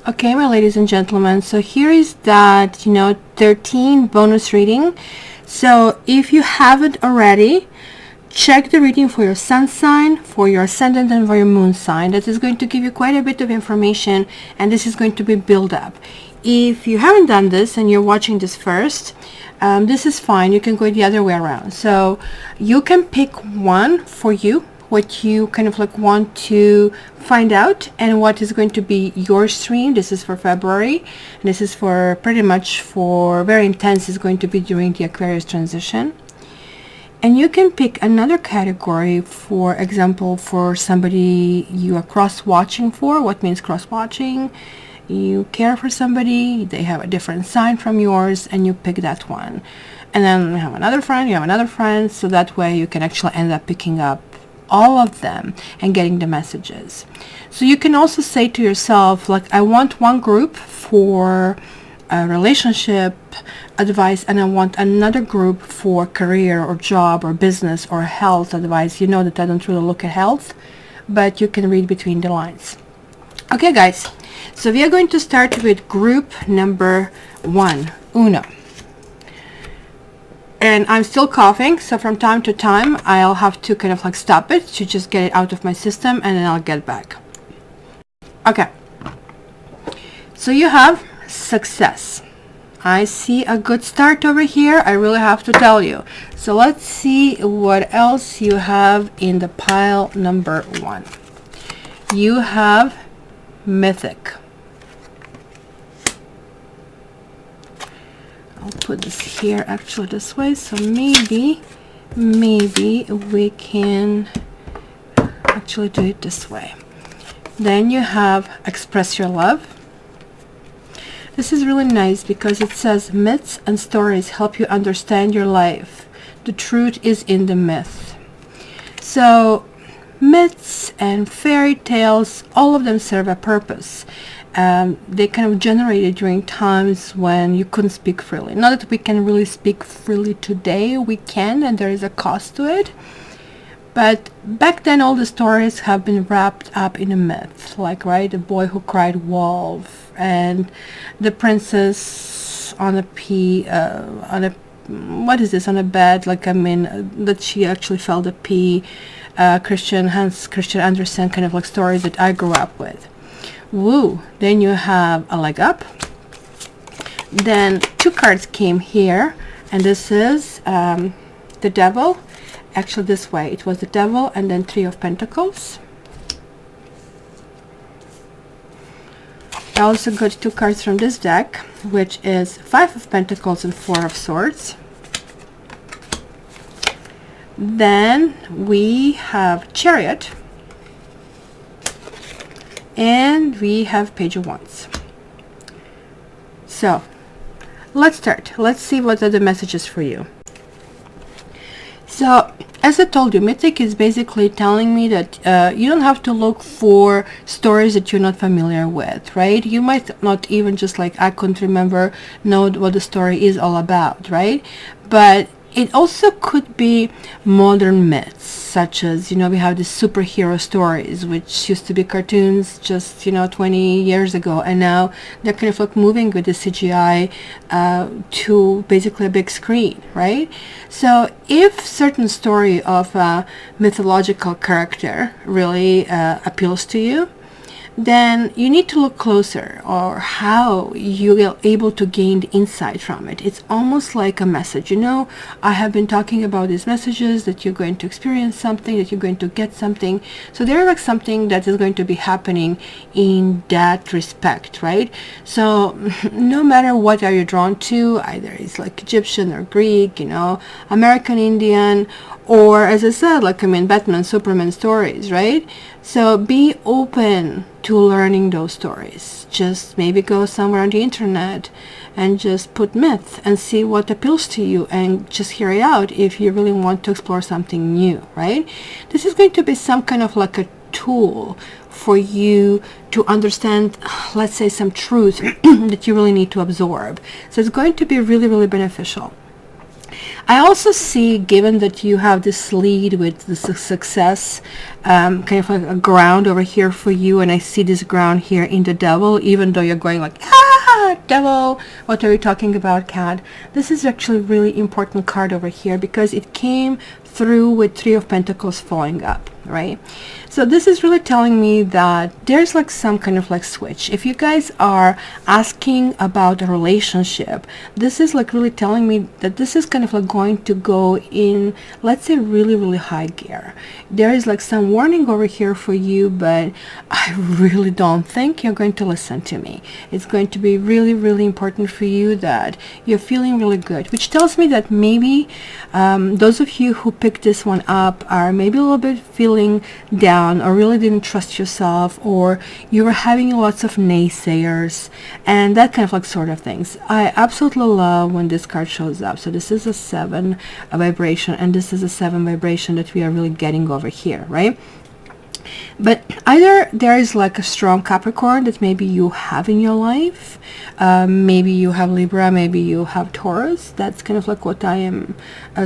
Okay, my ladies and gentlemen, so here is that, 13 bonus reading. So if you haven't already, check the reading for your sun sign, for your ascendant, and for your moon sign. That is going to give you quite a bit of information, and this is going to be built up. If you haven't done this and you're watching this first, this is fine. You can go the other way around. So you can pick one for you, what you kind of like want to find out, and what is going to be your stream. This is for February. This is for pretty much for very intense. Is going to be during the Aquarius transition. And you can pick another category, for example, for somebody you are cross-watching for. What means cross-watching? You care for somebody, they have a different sign from yours, and you pick that one. And then you have another friend, so that way you can actually end up picking up all of them and getting the messages. So you can also say to yourself, like, I want one group for relationship advice, and I want another group for career or job or business or health advice. You know that I don't really look at health, but you can read between the lines. Okay, guys, so we are going to start with group number 1, Uno. And I'm still coughing, so from time to time I'll have to kind of like stop it to just get it out of my system, and then I'll get back. Okay, so you have success. I see a good start over here, I really have to tell you. So let's see what else you have in the pile number 1. You have Mythic. I'll put this here actually this way, so maybe we can actually do it this way. Then you have Express Your Love. This is really nice because it says myths and stories help you understand your life. The truth is in the myth. So myths and fairy tales, all of them serve a purpose. They kind of generated during times when you couldn't speak freely. Not that we can really speak freely today, we can, and there is a cost to it. But back then all the stories have been wrapped up in a myth, like, right, the boy who cried wolf, and the princess on a on a bed, like, I mean, that she actually felt a pee. Hans Christian Andersen kind of like stories that I grew up with. Woo! Then you have a leg up. Then 2 cards came here, and this is the devil. Actually this way, it was the devil, and then 3 of Pentacles. I also got 2 cards from this deck, which is 5 of Pentacles and 4 of Swords. Then we have Chariot, and we have Page of Wands. So let's start. Let's see what are the messages for you. So as I told you, Mythic is basically telling me that you don't have to look for stories that you're not familiar with, right? You might not even, just like I couldn't remember, know what the story is all about, right? But it also could be modern myths, such as, we have these superhero stories, which used to be cartoons just, 20 years ago, and now they're kind of like moving with the CGI to basically a big screen, right? So if certain story of a mythological character really appeals to you, then you need to look closer, or how you are able to gain the insight from it. It's almost like a message. I have been talking about these messages, that you're going to experience something, that you're going to get something. So there's like something that is going to be happening in that respect, right? So no matter what are you drawn to, either it's like Egyptian or Greek, American Indian, or as I said, like, Batman, Superman stories, right? So be open to learning those stories. Just maybe go somewhere on the internet and just put myth and see what appeals to you, and just hear it out if you really want to explore something new, right? This is going to be some kind of like a tool for you to understand, let's say, some truth that you really need to absorb. So it's going to be really, really beneficial. I also see, given that you have this lead with the success, kind of like a ground over here for you, and I see this ground here in the devil, even though you're going like, ah, devil, what are you talking about, cat? This is actually a really important card over here because it came through with Three of Pentacles falling up, right? So this is really telling me that there's like some kind of like switch. If you guys are asking about a relationship, this is like really telling me that this is kind of like going to go in, let's say, really, really high gear. There is like some warning over here for you, but I really don't think you're going to listen to me. It's going to be really, really important for you that you're feeling really good, which tells me that maybe those of you who picked this one up are maybe a little bit feeling down, or really didn't trust yourself, or you were having lots of naysayers and that kind of like sort of things. I absolutely love when this card shows up. So this is a 7 vibration, and this is a 7 vibration that we are really getting over here, right? But either there is like a strong Capricorn that maybe you have in your life, maybe you have Libra, maybe you have Taurus. That's kind of like what I am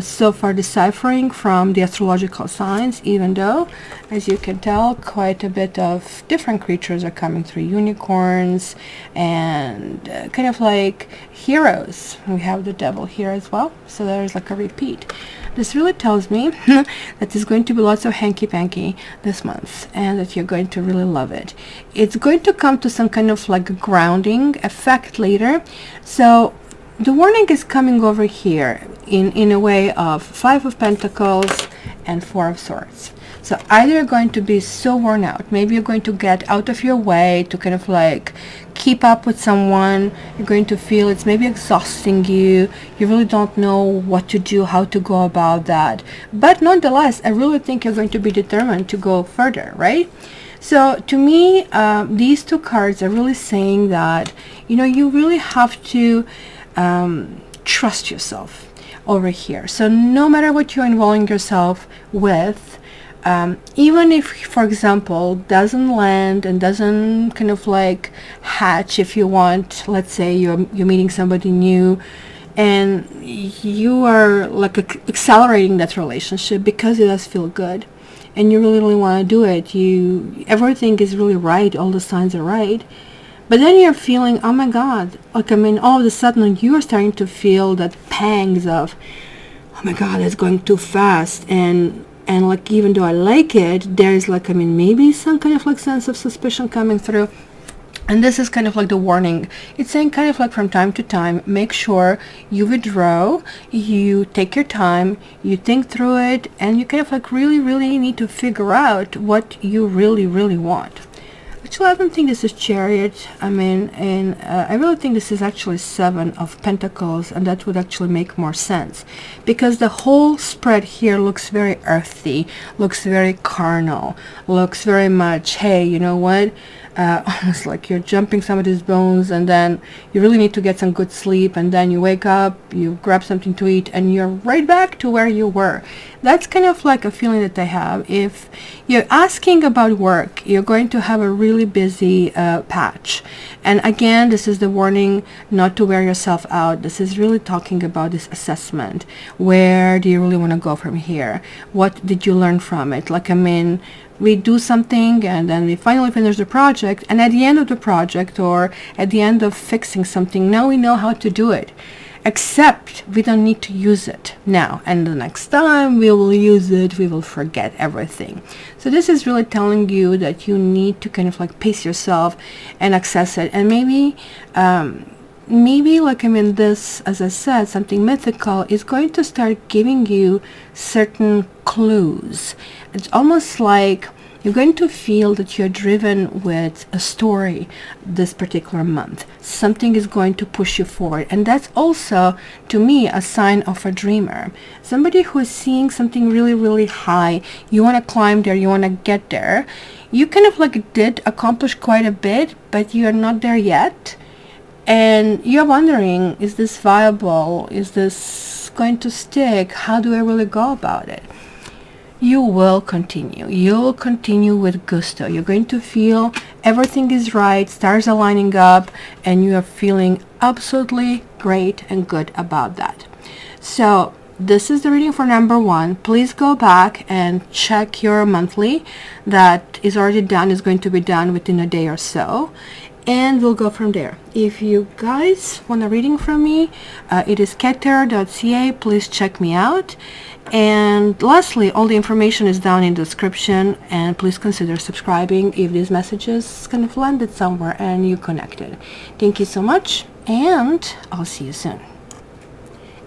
so far deciphering from the astrological signs, even though, as you can tell, quite a bit of different creatures are coming through. Unicorns and kind of like heroes. We have the devil here as well, so there's like a repeat. This really tells me that there's going to be lots of hanky-panky this month, and that you're going to really love it. It's going to come to some kind of like grounding effect later. So the warning is coming over here in a way of 5 of Pentacles and 4 of Swords. So either you're going to be so worn out, maybe you're going to get out of your way to kind of like keep up with someone. You're going to feel it's maybe exhausting you. You really don't know what to do, how to go about that. But nonetheless, I really think you're going to be determined to go further, right? So to me, these two cards are really saying that, you know, you really have to trust yourself over here. So no matter what you're involving yourself with, even if, for example, doesn't land and doesn't kind of like hatch, if you want, let's say you're meeting somebody new and you are like accelerating that relationship because it does feel good and you really, really want to do it. Everything is really right, all the signs are right, but then you're feeling, oh my God, like, I mean, all of a sudden you are starting to feel that pangs of, oh my God, it's going too fast, and like, even though I like it, there's like, I mean, maybe some kind of like sense of suspicion coming through. And this is kind of like the warning. It's saying kind of like from time to time, make sure you withdraw, you take your time, you think through it, and you kind of like really, really need to figure out what you really, really want. Actually, I don't think this is Chariot. I mean, and I really think this is actually 7 of Pentacles, and that would actually make more sense, because the whole spread here looks very earthy, looks very carnal, looks very much, hey, you know what? Almost like you're jumping somebody's bones, and then you really need to get some good sleep, and then you wake up, you grab something to eat, and you're right back to where you were. That's kind of like a feeling that I have. If you're asking about work, you're going to have a really busy patch. And again, this is the warning not to wear yourself out. This is really talking about this assessment. Where do you really want to go from here? What did you learn from it? Like, I mean, we do something and then we finally finish the project, and at the end of the project, or at the end of fixing something, now we know how to do it, except we don't need to use it now, and the next time we will use it, we will forget everything. So this is really telling you that you need to kind of like pace yourself and access it. And maybe like, I mean, this, as I said, something mythical is going to start giving you certain clues. It's almost like you're going to feel that you're driven with a story this particular month. Something is going to push you forward. And that's also, to me, a sign of a dreamer. Somebody who is seeing something really, really high. You want to climb there. You want to get there. You kind of like did accomplish quite a bit, but you're not there yet. And you're wondering, is this viable? Is this going to stick? How do I really go about it? You will continue. You will continue with gusto. You're going to feel everything is right, stars are lining up, and you are feeling absolutely great and good about that. So this is the reading for number 1. Please go back and check your monthly that is already done, is going to be done within a day or so, and we'll go from there. If you guys want a reading from me, it is cattarot.ca. Please check me out. And lastly, all the information is down in the description, and please consider subscribing if these messages kind of landed somewhere and you connected. Thank you so much, and I'll see you soon.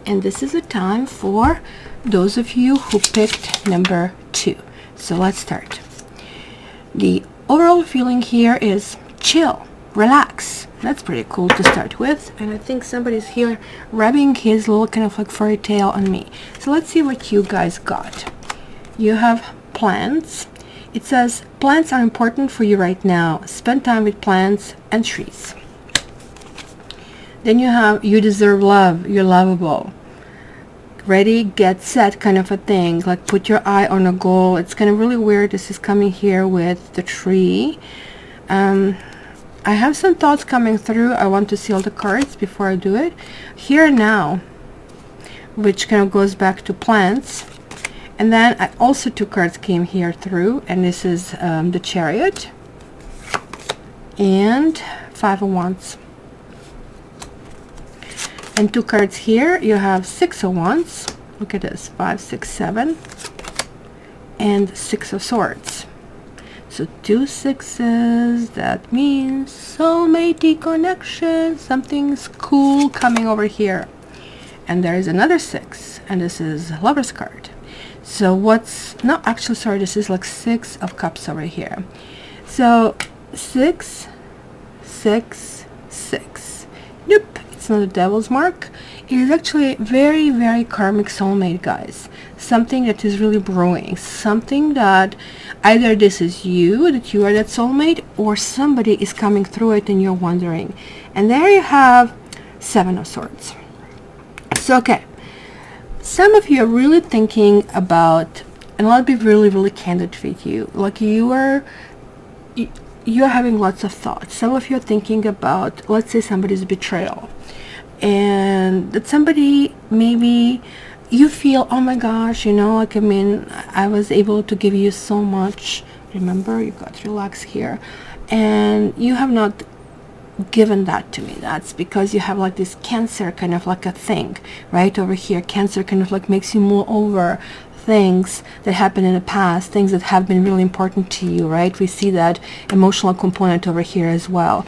And this is a time for those of you who picked number 2. So let's start. The overall feeling here is chill, relax. That's pretty cool to start with. And I think somebody's here rubbing his little kind of like fairy tale on me. So let's see what you guys got. You have plants. It says plants are important for you right now. Spend time with plants and trees. Then you have you deserve love. You're lovable. Ready, get set kind of a thing. Like put your eye on a goal. It's kind of really weird. This is coming here with the tree. I have some thoughts coming through. I want to see all the cards before I do it. Here now, which kind of goes back to plants. And then I also 2 cards came here through, and this is the Chariot and 5 of Wands. And 2 cards here, you have 6 of Wands. Look at this, 5, 6, 7, and 6 of Swords. So 2 sixes, that means soulmate connection. Something's cool coming over here. And there is another 6, and this is Lover's card. So what's, no, actually, sorry, this is like 6 of Cups over here. So 6, 6, 6. Nope, it's not a devil's mark. It is actually very, very karmic soulmate, guys. Something that is really brewing. Something that either this is you, that you are that soulmate, or somebody is coming through it and you're wondering. And there you have 7 of Swords. So, okay. Some of you are really thinking about, and I'll be really, really candid with you. Like you're having lots of thoughts. Some of you are thinking about, let's say, somebody's betrayal. And that somebody, maybe you feel, oh my gosh, you know, like, I mean, I was able to give you so much. Remember, you got to relax here. And you have not given that to me. That's because you have like this Cancer kind of like a thing right over here. Cancer kind of like makes you mull over things that happened in the past, things that have been really important to you, right? We see that emotional component over here as well.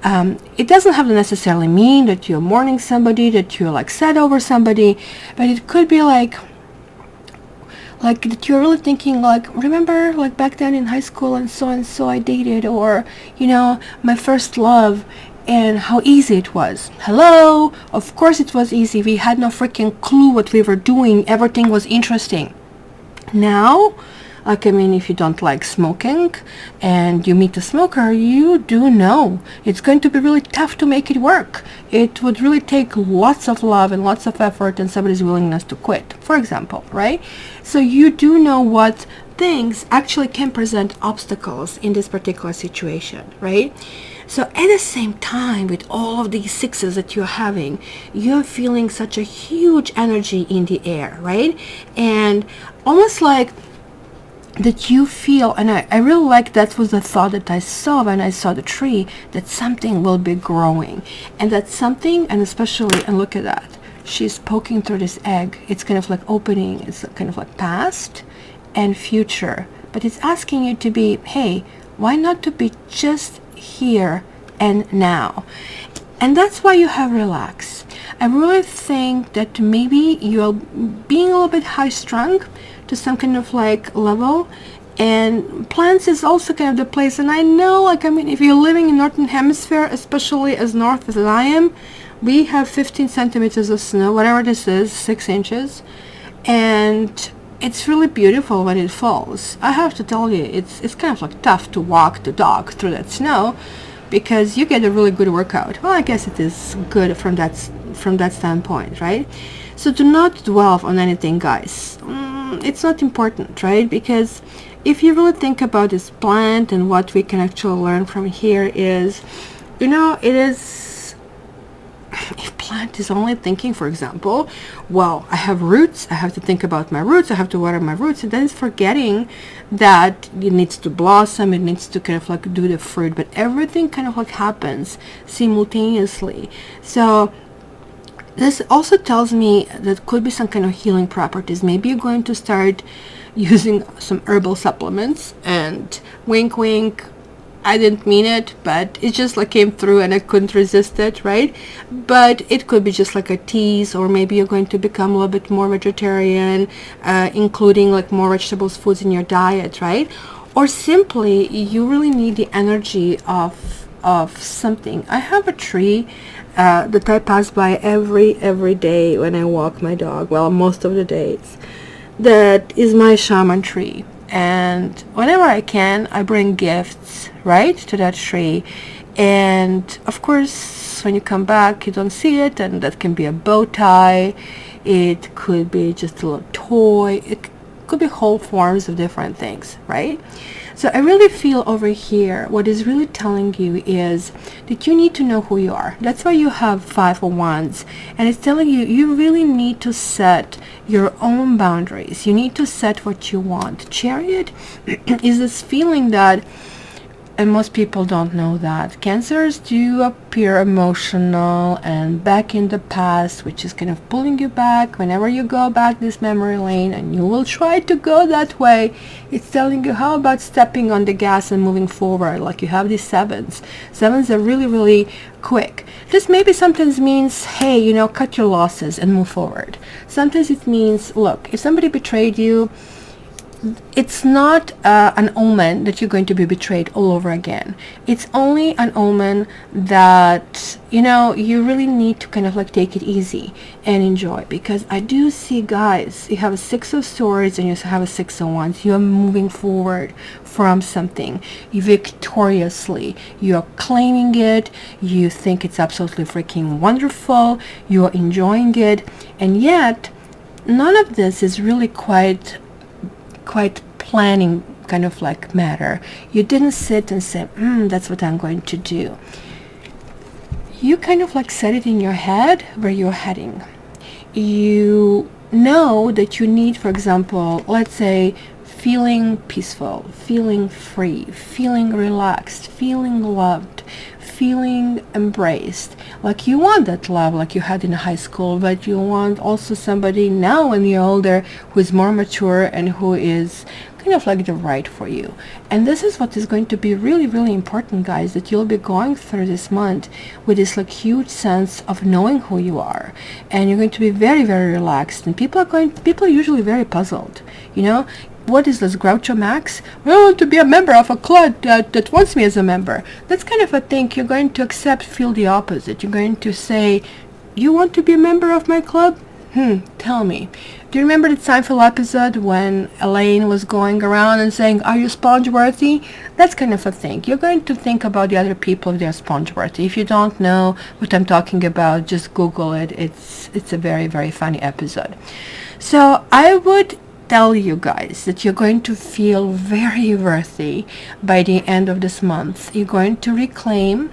It doesn't have to necessarily mean that you're mourning somebody, that you're like sad over somebody, but it could be like that you're really thinking, like, remember, like back then in high school and so I dated, or, you know, my first love, and how easy it was. Hello, of course it was easy. We had no freaking clue what we were doing. Everything was interesting. Now, like, I mean, if you don't like smoking and you meet a smoker, you do know it's going to be really tough to make it work. It would really take lots of love and lots of effort and somebody's willingness to quit, for example, right? So you do know what things actually can present obstacles in this particular situation, right? So at the same time, with all of these sixes that you're having, you're feeling such a huge energy in the air, right? And almost like that you feel, and I really like, that was the thought that I saw when I saw the tree, that something will be growing. And that something, and especially, and look at that, she's poking through this egg. It's kind of like opening, it's kind of like past and future. But it's asking you to be, hey, why not to be just here and now? And that's why you have relax. I really think that maybe you're being a little bit high-strung to some kind of like level, and plants is also kind of the place. And I know, like, I mean, if you're living in Northern Hemisphere, especially as north as I am, we have 15 centimeters of snow, whatever this is, 6 inches, and it's really beautiful when it falls. I have to tell you, it's kind of like tough to walk the dog through that snow, because you get a really good workout. Well, I guess it is good from that standpoint, right? So do not dwell on anything, guys. It's not important, right? Because if you really think about this plant, and what we can actually learn from here is, you know, it is, if plant is only thinking, for example, well, I have roots, I have to think about my roots, I have to water my roots, and then it's forgetting that it needs to blossom, it needs to kind of like do the fruit, but everything kind of like happens simultaneously. So this also tells me that could be some kind of healing properties. Maybe you're going to start using some herbal supplements, and wink wink, I didn't mean it, but it just like came through and I couldn't resist it, right? But it could be just like a tease, or maybe you're going to become a little bit more vegetarian, including like more vegetables, foods in your diet, right? Or simply you really need the energy of something. I have a tree that I pass by every day when I walk my dog, well, most of the days. That is my shaman tree, and whenever I can, I bring gifts, right, to that tree. And of course, when you come back, you don't see it, and that can be a bow tie, it could be just a little toy, it could be whole forms of different things, right? So I really feel over here, what is really telling you is that you need to know who you are. That's why you have 5 of Wands. And it's telling you, you really need to set your own boundaries. You need to set what you want. Chariot is this feeling that, and most people don't know that, Cancers do appear emotional and back in the past, which is kind of pulling you back whenever you go back this memory lane, and you will try to go that way. It's telling you, how about stepping on the gas and moving forward? Like you have these sevens. Sevens are really, really quick. This maybe sometimes means, hey, you know, cut your losses and move forward. Sometimes it means, look, if somebody betrayed you, it's not an omen that you're going to be betrayed all over again. It's only an omen that, you know, you really need to kind of like take it easy and enjoy. Because I do see, guys, you have a 6 of Swords and you have a 6 of Wands. You are moving forward from something victoriously. You're claiming it. You think it's absolutely freaking wonderful. You're enjoying it. And yet, none of this is really quite planning kind of like matter. You didn't sit and say, that's what I'm going to do. You kind of like set it in your head where you're heading. You know that you need, for example, let's say, feeling peaceful, feeling free, feeling relaxed, feeling loved, feeling embraced. Like you want that love like you had in high school, but you want also somebody now when you're older who is more mature and who is kind of like the right for you. And this is what is going to be really, really important, guys, that you'll be going through this month with this like huge sense of knowing who you are, and you're going to be very, very relaxed. And people are usually very puzzled, you know. What is this, Groucho Max? Well, to be a member of a club that wants me as a member. That's kind of a thing you're going to accept, feel the opposite. You're going to say, you want to be a member of my club? Tell me. Do you remember the Seinfeld episode when Elaine was going around and saying, are you sponge worthy? That's kind of a thing. You're going to think about the other people if they're sponge worthy. If you don't know what I'm talking about, just Google it. It's a very, very funny episode. So I would tell you guys that you're going to feel very worthy by the end of this month. You're going to reclaim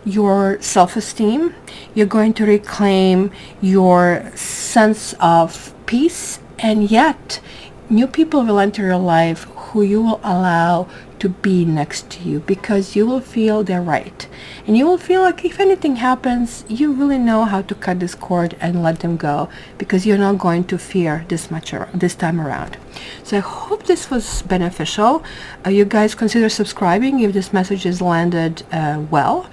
your self-esteem. You're going to reclaim your sense of peace, and yet new people will enter your life who you will allow to be next to you, because you will feel they're right, and you will feel like if anything happens, you really know how to cut this cord and let them go, because you're not going to fear this much this time around. So I hope this was beneficial. You guys consider subscribing if this message is landed well.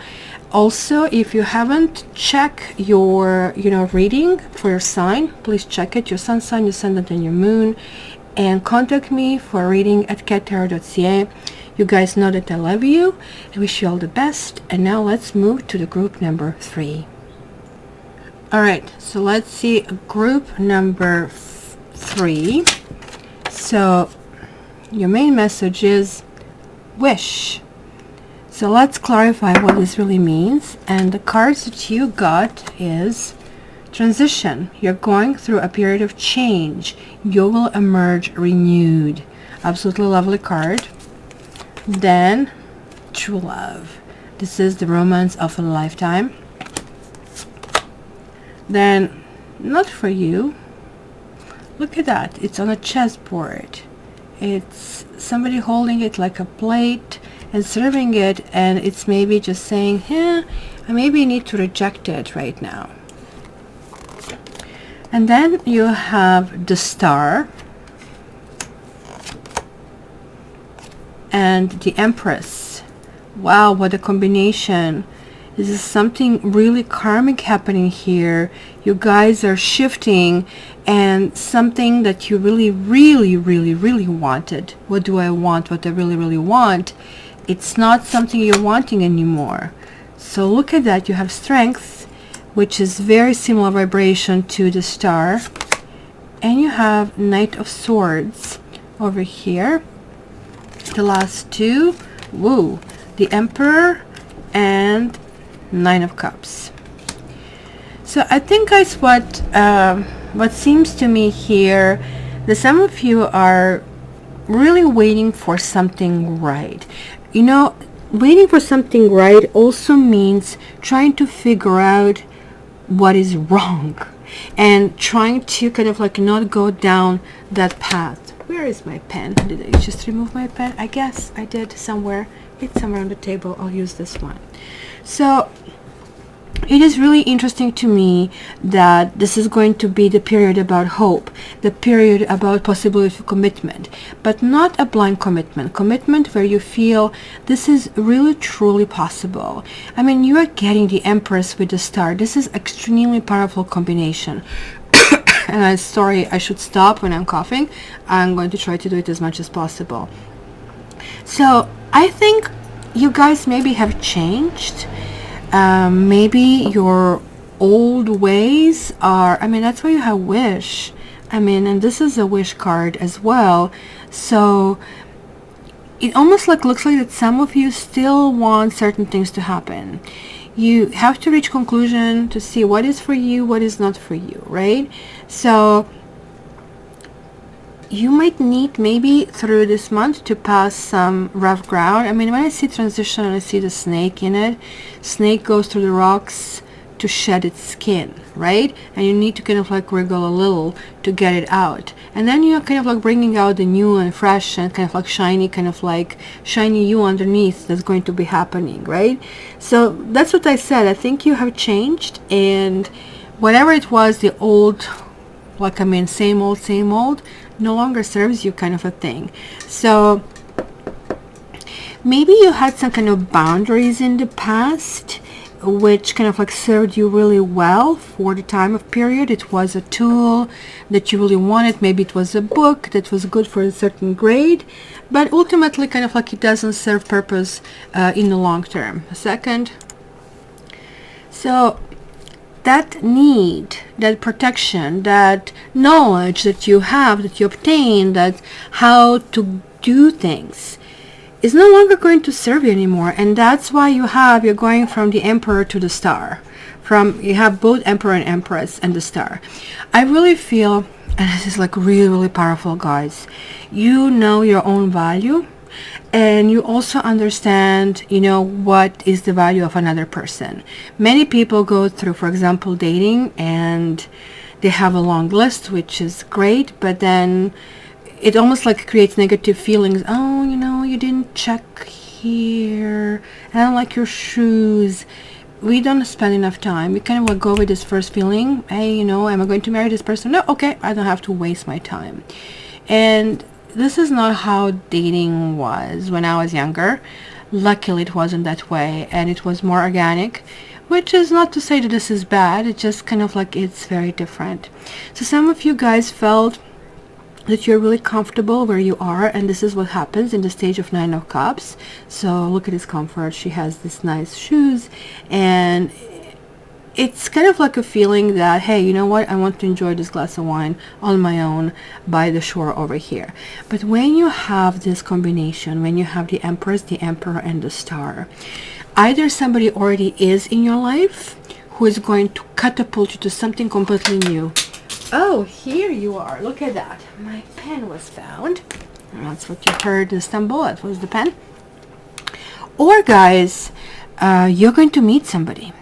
Also, if you haven't checked your reading for your sign, please check it, your sun sign, your ascendant, and your moon, and contact me for a reading at cattarot.ca. You guys know that I love you. I wish you all the best. And now let's move to the group number 3. All right, so let's see group number 3. So your main message is wish. So let's clarify what this really means. And the cards that you got is transition. You're going through a period of change. You will emerge renewed. Absolutely lovely card. Then true love. This is the romance of a lifetime. then not for you. Look at that. It's on a chessboard. It's somebody holding it like a plate and serving it, and it's maybe just saying, I maybe need to reject it right now. And then you have the Star and the Empress. Wow, what a combination. This is something really karmic happening here. You guys are shifting, and something that you really, really, really, really wanted. What do I want? What I really, really want. It's not something you're wanting anymore. So look at that. You have Strength, which is very similar vibration to the Star. And you have Knight of Swords over here. The last two. Woo. The Emperor and Nine of Cups. So I think, guys, what seems to me here, that some of you are really waiting for something right. You know, waiting for something right also means trying to figure out what is wrong and trying to kind of like not go down that path. Where is my pen? Did I just remove my pen? I guess I did somewhere. It's somewhere on the table. I'll use this one. So it is really interesting to me that this is going to be the period about hope, the period about possibility of commitment, but not a blind commitment. Commitment where you feel this is really truly possible. I mean, you are getting the Empress with the Star. This is extremely powerful combination. And I'm sorry, I should stop when I'm coughing. I'm going to try to do it as much as possible. So I think you guys maybe have changed. Maybe your old ways are, I mean, that's why you have Wish. I mean, and this is a Wish card as well. So it almost like looks like that some of you still want certain things to happen. You have to reach conclusion to see what is for you, what is not for you, right? So you might need maybe through this month to pass some rough ground. I mean, when I see transition and I see the snake in it, snake goes through the rocks to shed its skin, right? And you need to kind of like wriggle a little to get it out. And then you're kind of like bringing out the new and fresh and kind of like shiny you underneath that's going to be happening, right? So that's what I said. I think you have changed, and whatever it was, the old, like, I mean, same old, no longer serves you kind of a thing. So maybe you had some kind of boundaries in the past which kind of like served you really well for the time of period. It was a tool that you really wanted. Maybe it was a book that was good for a certain grade, but ultimately kind of like it doesn't serve purpose in the long term. A second. So that need, that protection, that knowledge that you have, that you obtain, that how to do things, is no longer going to serve you anymore. And that's why you're going from the Emperor to the Star. You have both Emperor and Empress and the Star. I really feel, and this is like really, really powerful, guys, you know your own value, and you also understand, you know, what is the value of another person. Many people go through, for example, dating, and they have a long list, which is great, but then it almost like creates negative feelings. Oh, you know, you didn't check here. I don't like your shoes. We don't spend enough time. We kind of like go with this first feeling. Hey, you know, am I going to marry this person? No, okay, I don't have to waste my time. And this is not how dating was when I was younger. Luckily, it wasn't that way, and it was more organic, which is not to say that this is bad. It's just kind of like it's very different. So some of you guys felt that you're really comfortable where you are, and this is what happens in the stage of Nine of Cups. So look at his comfort. She has this nice shoes, and it's kind of like a feeling that, hey, you know what, I want to enjoy this glass of wine on my own by the shore over here. But when you have this combination, when you have the Empress, the Emperor, and the Star, either somebody already is in your life who is going to catapult you to something completely new. Oh, here you are. Look at that. My pen was found. And that's what you heard in Istanbul. That was the pen. Or, guys, you're going to meet somebody.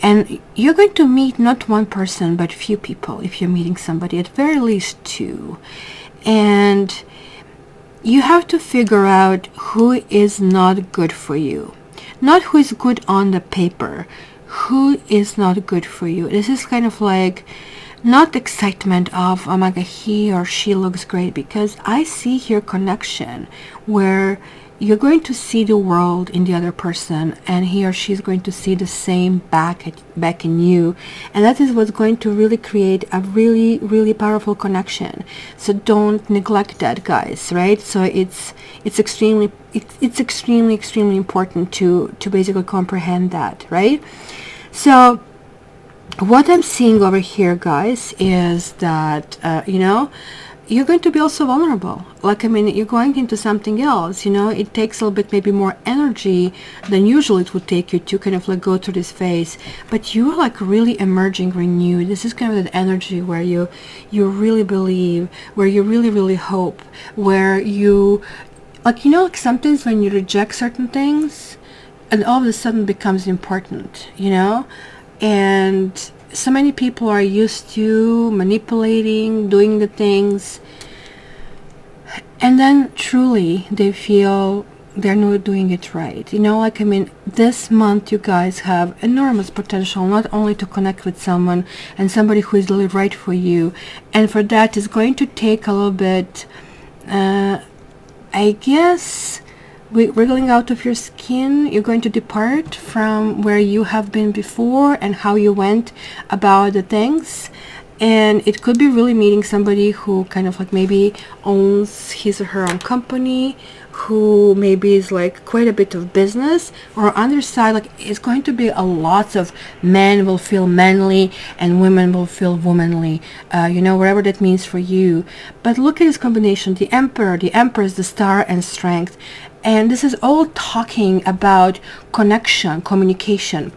And you're going to meet not one person, but few people if you're meeting somebody, at very least two. And you have to figure out who is not good for you. Not who is good on the paper, who is not good for you. This is kind of like not excitement of, oh my god, he or she looks great, because I see here connection where you're going to see the world in the other person, and he or she is going to see the same back in you, and that is what's going to really create a really powerful connection. So don't neglect that, guys, right? So it's extremely important to basically comprehend that, right? So what I'm seeing over here, guys, is that you're going to be also vulnerable. Like, I mean, you're going into something else, it takes a little bit maybe more energy than usually it would take you to kind of like go through this phase, but you're like really emerging renewed. This is kind of that energy where you really believe, where you really hope, where you like, like sometimes when you reject certain things and all of a sudden becomes important, and so many people are used to manipulating, doing the things, and then truly they feel they're not doing it right. Like, I mean, this month you guys have enormous potential, not only to connect with someone and somebody who is really right for you, and for that is going to take a little bit, I guess, wriggling out of your skin. You're going to depart from where you have been before and how you went about the things. And it could be really meeting somebody who kind of like maybe owns his or her own company, who maybe is like quite a bit of business, or on their side, like it's going to be a lot of men will feel manly and women will feel womanly, whatever that means for you. But look at this combination, the Emperor is the star and strength. And this is all talking about connection, communication.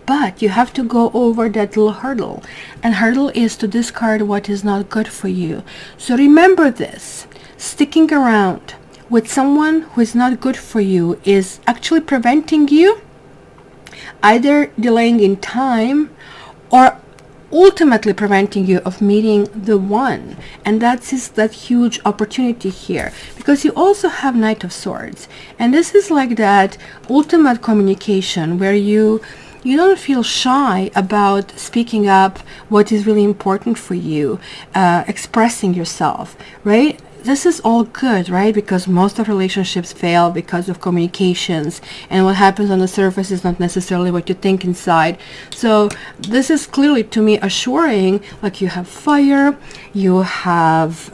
But you have to go over that little hurdle. And hurdle is to discard what is not good for you. So remember this. Sticking around with someone who is not good for you is actually preventing you, either delaying in time or ultimately preventing you of meeting the one. And that's that huge opportunity here, because you also have Knight of Swords, and this is like that ultimate communication where you don't feel shy about speaking up what is really important for you, expressing yourself, right? This is all good, right? Because most of relationships fail because of communications, and what happens on the surface is not necessarily what you think inside. So this is clearly, to me, assuring, like you have fire, you have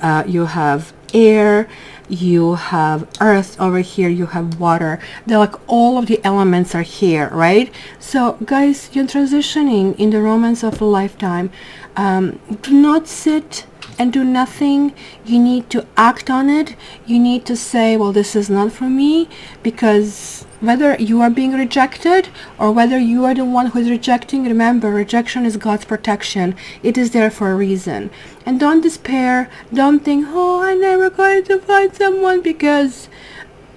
air, you have earth over here, you have water. They're like all of the elements are here, right? So guys, you're transitioning in the romance of a lifetime. Do not sit and do nothing. You need to act on it. You need to say, well, this is not for me, because whether you are being rejected or whether you are the one who is rejecting, remember, rejection is God's protection. It is there for a reason. And don't despair. Don't think, oh, I'm never going to find someone, because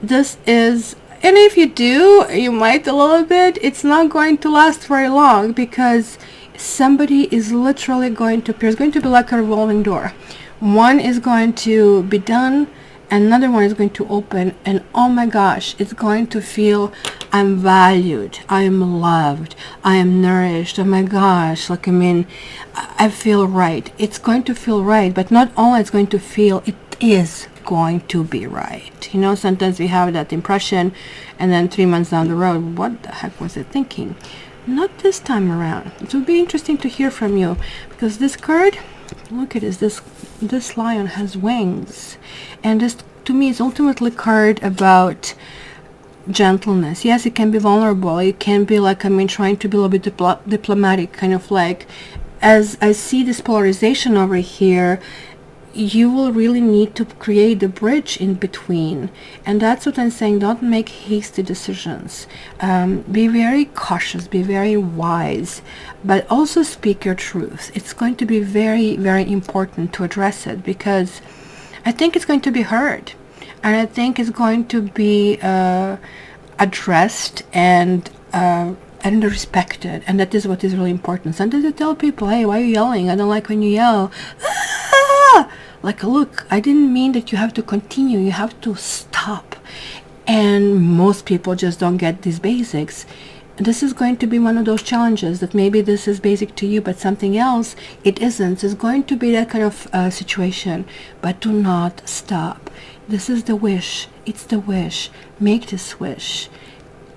this is, and if you do, you might a little bit, it's not going to last very long, because somebody is literally going to appear. It's going to be like a revolving door. One is going to be done, another one is going to open, and oh my gosh, it's going to feel, I'm valued, I am loved, I am nourished. Oh my gosh, like, I mean, I feel right. It's going to feel right, but not only it's going to feel, it is going to be right. Sometimes we have that impression, and then 3 months down the road, what the heck was it thinking? Not this time around. It would be interesting to hear from you, because this card, look at this. This lion has wings, and this to me is ultimately a card about gentleness. Yes, it can be vulnerable. It can be like, I mean, trying to be a little bit diplomatic, kind of like, as I see this polarization over here, you will really need to create the bridge in between. And that's what I'm saying. Don't make hasty decisions. Be very cautious, be very wise, but also speak your truth. It's going to be very important to address it, because I think it's going to be heard, and I think it's going to be addressed and and respected. And that is what is really important. Sometimes I tell people, hey, why are you yelling? I don't like when you yell. Ah! Like, look, I didn't mean that you have to continue. You have to stop. And most people just don't get these basics. This is going to be one of those challenges that maybe this is basic to you, but something else it isn't. It's going to be that kind of situation. But do not stop. This is the wish. It's the wish. Make this wish.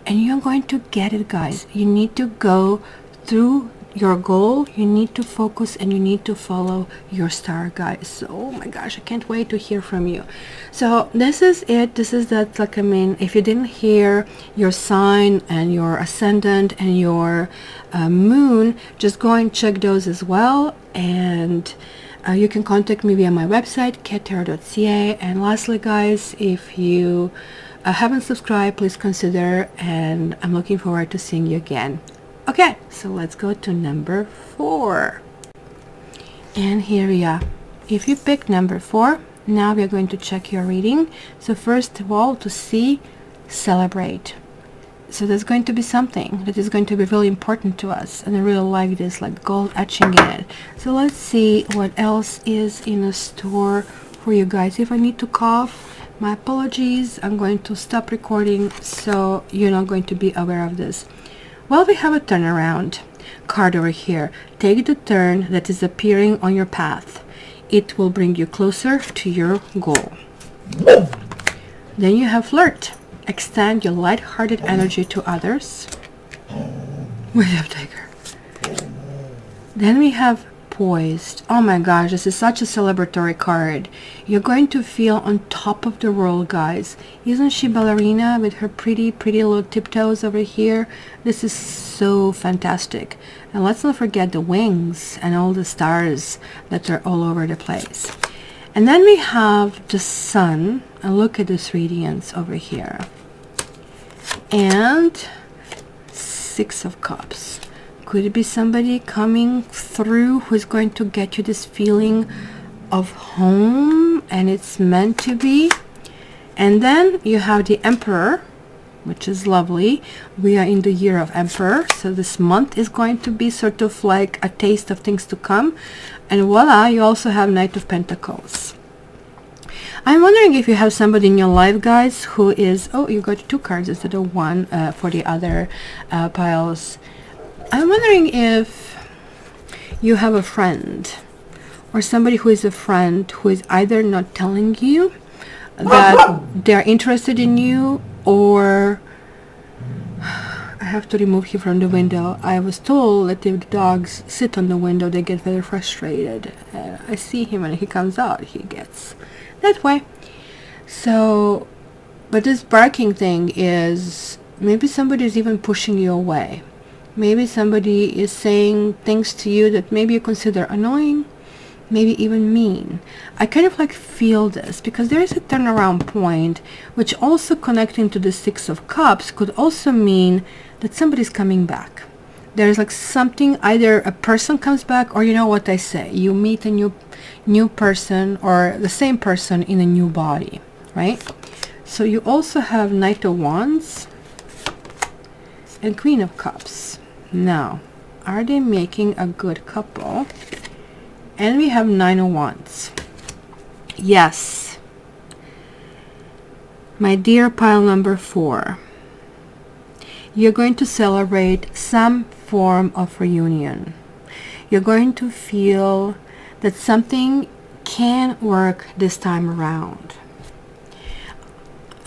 And you're going to get it, guys. You need to go through your goal. You need to focus and you need to follow your star, guys. So, oh my gosh, I can't wait to hear from you. So this is it. This is that, like, I mean, if you didn't hear your sign and your ascendant and your moon, just go and check those as well. And you can contact me via my website, kattarot.ca. And lastly, guys, if you haven't subscribed, please consider, and I'm looking forward to seeing you again. Okay, so let's go to number 4. And here we are. If you pick number 4, now we are going to check your reading. So first of all, to see, celebrate. So there's going to be something that is going to be really important to us, and I really like this, like gold etching in it. So let's see what else is in a store for you guys. If I need to cough, my apologies. I'm going to stop recording so you're not going to be aware of this. Well, we have a turnaround card over here. Take the turn that is appearing on your path. It will bring you closer to your goal. Then you have flirt. Extend your light-hearted energy to others. We have tiger. Then we have poised. Oh my gosh, this is such a celebratory card. You're going to feel on top of the world, guys. Isn't she ballerina with her pretty little tiptoes over here? This is so fantastic. And let's not forget the wings and all the stars that are all over the place. And then we have the sun, and look at this radiance over here. And 6 of Cups. Could it be somebody coming through who's going to get you this feeling of home, and it's meant to be? And then you have the Emperor, which is lovely. We are in the year of Emperor, so this month is going to be sort of like a taste of things to come. And voila, you also have Knight of Pentacles. I'm wondering if you have somebody in your life, guys, who is... Oh, you got 2 cards instead of 1 for the other piles. I'm wondering if you have a friend or somebody who is a friend who is either not telling you that they're interested in you, or... I have to remove him from the window. I was told that if the dogs sit on the window, they get very frustrated. I see him and he comes out, he gets that way. So, but this barking thing is, maybe somebody is even pushing you away. Maybe somebody is saying things to you that maybe you consider annoying, maybe even mean. I kind of like feel this because there is a turnaround point, which also connecting to the 6 of Cups could also mean that somebody's coming back. There's like something, either a person comes back, or you know what I say, you meet a new person, or the same person in a new body, right? So you also have Knight of Wands and Queen of Cups. Now, are they making a good couple? And we have 9 of Wands. Yes. My dear pile number 4, you're going to celebrate some form of reunion. You're going to feel that something can work this time around.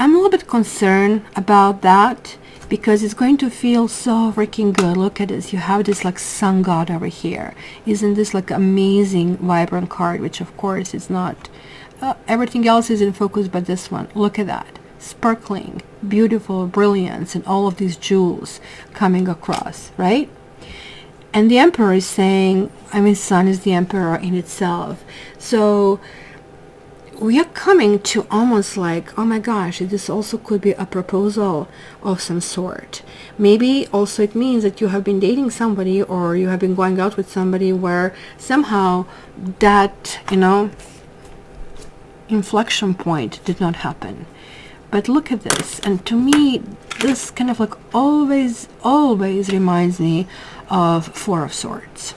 I'm a little bit concerned about that, because it's going to feel so freaking good. Look at this. You have this like sun god over here. Isn't this like amazing vibrant card, which of course is not everything else is in focus, but this one, look at that, sparkling, beautiful brilliance, and all of these jewels coming across, right? And the Emperor is saying, I mean, sun is the Emperor in itself. So we are coming to almost like, oh my gosh, this also could be a proposal of some sort. Maybe also it means that you have been dating somebody, or you have been going out with somebody where somehow that, you know, inflection point did not happen. But look at this, and to me this kind of like always reminds me of Four of Swords,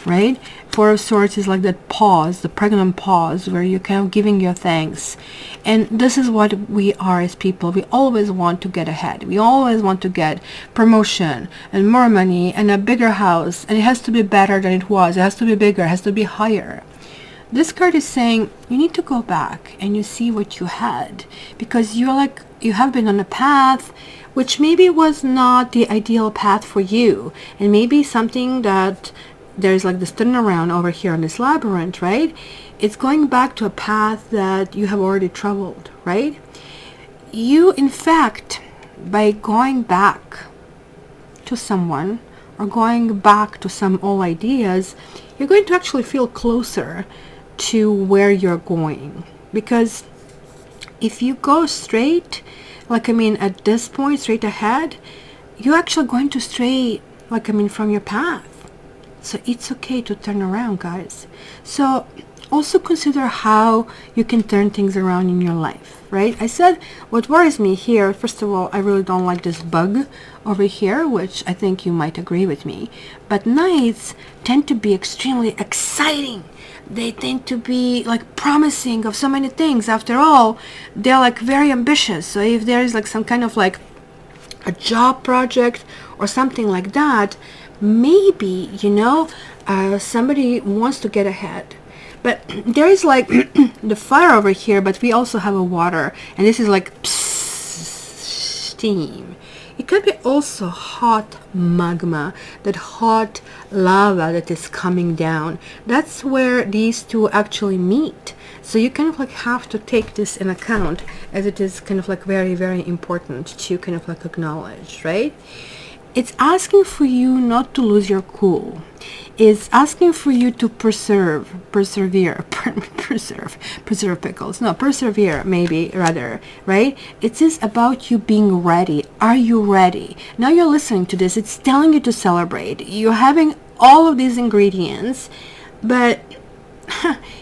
right? Four of Swords is like that pause, the pregnant pause, where you're kind of giving your thanks. And this is what we are as people. We always want to get ahead. We always want to get promotion and more money and a bigger house, and it has to be better than it was. It has to be bigger, it has to be higher. This card is saying you need to go back and you see what you had, because you're like, you have been on a path which maybe was not the ideal path for you, and maybe something that there's like this turnaround over here on this labyrinth, right? It's going back to a path that you have already traveled, right? You, in fact, by going back to someone or going back to some old ideas, you're going to actually feel closer to where you're going. Because if you go straight, like I mean at this point, straight ahead, you're actually going to stray, like I mean, from your path. So it's okay to turn around, guys. So also consider how you can turn things around in your life, right? I said what worries me here, first of all, I really don't like this bug over here, which I think you might agree with me. But nights tend to be extremely exciting. They tend to be like promising of so many things. After all, they're like very ambitious. So if there is like some kind of like a job project or something like that, maybe, you know, somebody wants to get ahead. But there is like the fire over here, but we also have a water, and this is like steam. It could be also hot magma, that hot lava that is coming down. That's where these two actually meet. So you kind of like have to take this in account, as it is kind of like very important to kind of like acknowledge, right? It's asking for you not to lose your cool. It's asking for you to persevere pickles. No, persevere, maybe, rather, right? It is about you being ready. Are you ready? Now you're listening to this. It's telling you to celebrate. You're having all of these ingredients, but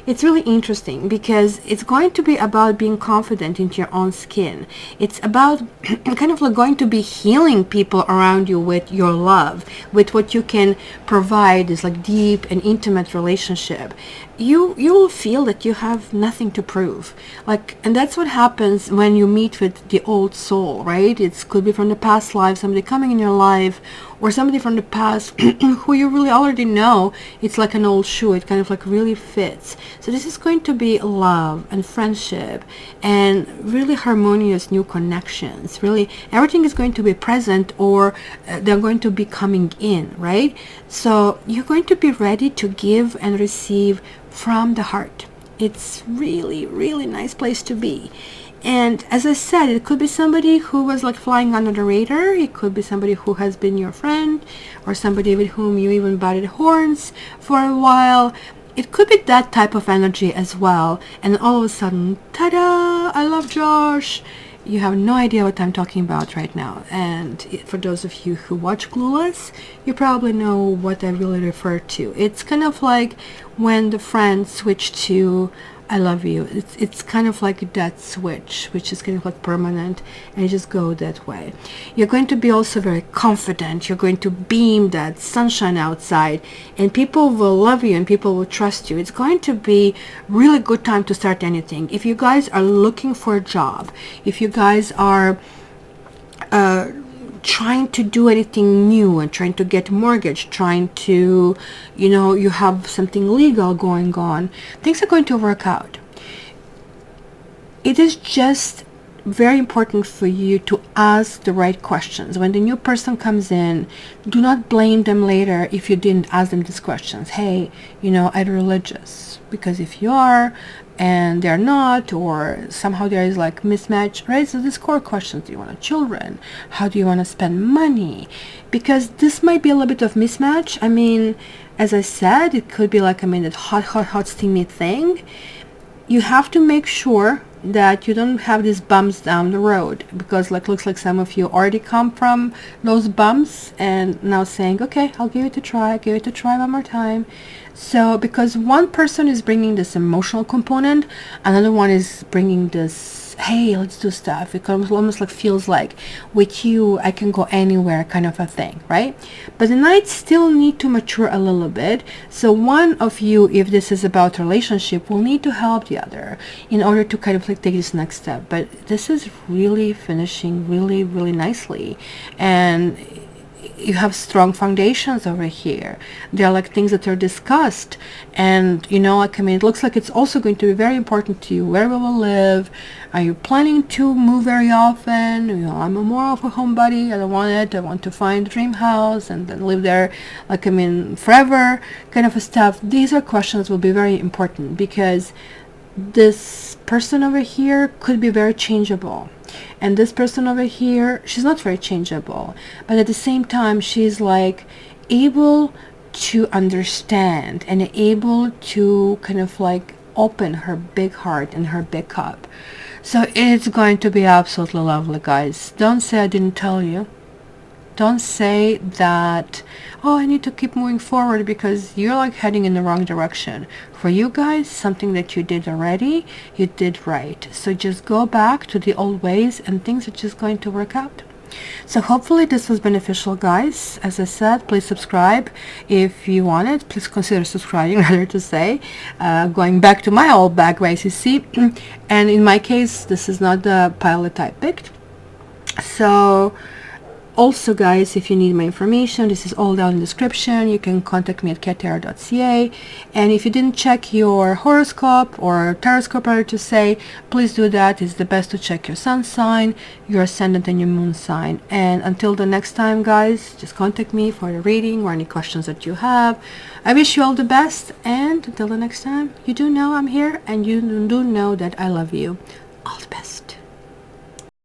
it's really interesting because it's going to be about being confident into your own skin. It's about kind of like going to be healing people around you with your love, with what you can provide, this like deep and intimate relationship. You will feel that you have nothing to prove, like, and that's what happens when you meet with the old soul, right? It could be from the past life, somebody coming in your life, or somebody from the past who you really already know. It's like an old shoe. It kind of like really fits. So this is going to be love and friendship and really harmonious new connections. Really, everything is going to be present, or they're going to be coming in, right? So you're going to be ready to give and receive from the heart. It's really nice place to be. And as I said, it could be somebody who was like flying under the radar. It could be somebody who has been your friend, or somebody with whom you even butted horns for a while. It could be that type of energy as well. And all of a sudden, ta-da, I love Josh. You have no idea what I'm talking about right now. And for those of you who watch Clueless, you probably know what I really refer to. It's kind of like when the friends switch to I love you. It's kind of like that switch, which is kind of like permanent, and you just go that way. You're going to be also very confident. You're going to beam that sunshine outside, and people will love you and people will trust you. It's going to be really good time to start anything. If you guys are looking for a job, if you guys are trying to do anything new and trying to get mortgage, trying to, you know, you have something legal going on, things are going to work out. It is just very important for you to ask the right questions. When the new person comes in, do not blame them later if you didn't ask them these questions. Hey, you know, are you religious? Because if you are and they're not, or somehow there is like mismatch, right? So these core questions: do you want children? How do you want to spend money? Because this might be a little bit of mismatch. I mean, as I said, it could be like, I mean, that hot steamy thing. You have to make sure that you don't have these bumps down the road, because like looks like some of you already come from those bumps and now saying, okay, I'll give it a try, one more time. So because one person is bringing this emotional component, another one is bringing this hey, let's do stuff. It almost like feels like with you I can go anywhere kind of a thing, right? But the Knights still need to mature a little bit. So one of you, if this is about relationship, will need to help the other in order to kind of like take this next step. But this is really finishing really, really nicely. And you have strong foundations over here. There are like things that are discussed, and you know, like, I mean, it looks like it's also going to be very important to you where we will live. Are you planning to move very often? You know, I'm a more of a homebody. I don't want it. I want to find a dream house and then live there, like, I mean, forever kind of a stuff. These are questions will be very important, because this person over here could be very changeable, and this person over here, she's not very changeable, but at the same time she's like able to understand and able to kind of like open her big heart and her big cup. So it's going to be absolutely lovely, guys. Don't say I didn't tell you. Don't say that, oh, I need to keep moving forward, because you're like heading in the wrong direction. For you guys, something that you did already, you did right. So just go back to the old ways and things are just going to work out. So hopefully this was beneficial, guys. As I said, please subscribe if you want it. Please consider subscribing, rather to say. Going back to my old bag race, you see. And in my case, this is not the pilot I picked. So also, guys, if you need my information, this is all down in the description. You can contact me at kattarot.ca. And if you didn't check your horoscope or taroscope, rather to say, please do that. It's the best to check your sun sign, your ascendant, and your moon sign. And until the next time, guys, just contact me for a reading or any questions that you have. I wish you all the best, and until the next time, you do know I'm here, and you do know that I love you. All the best.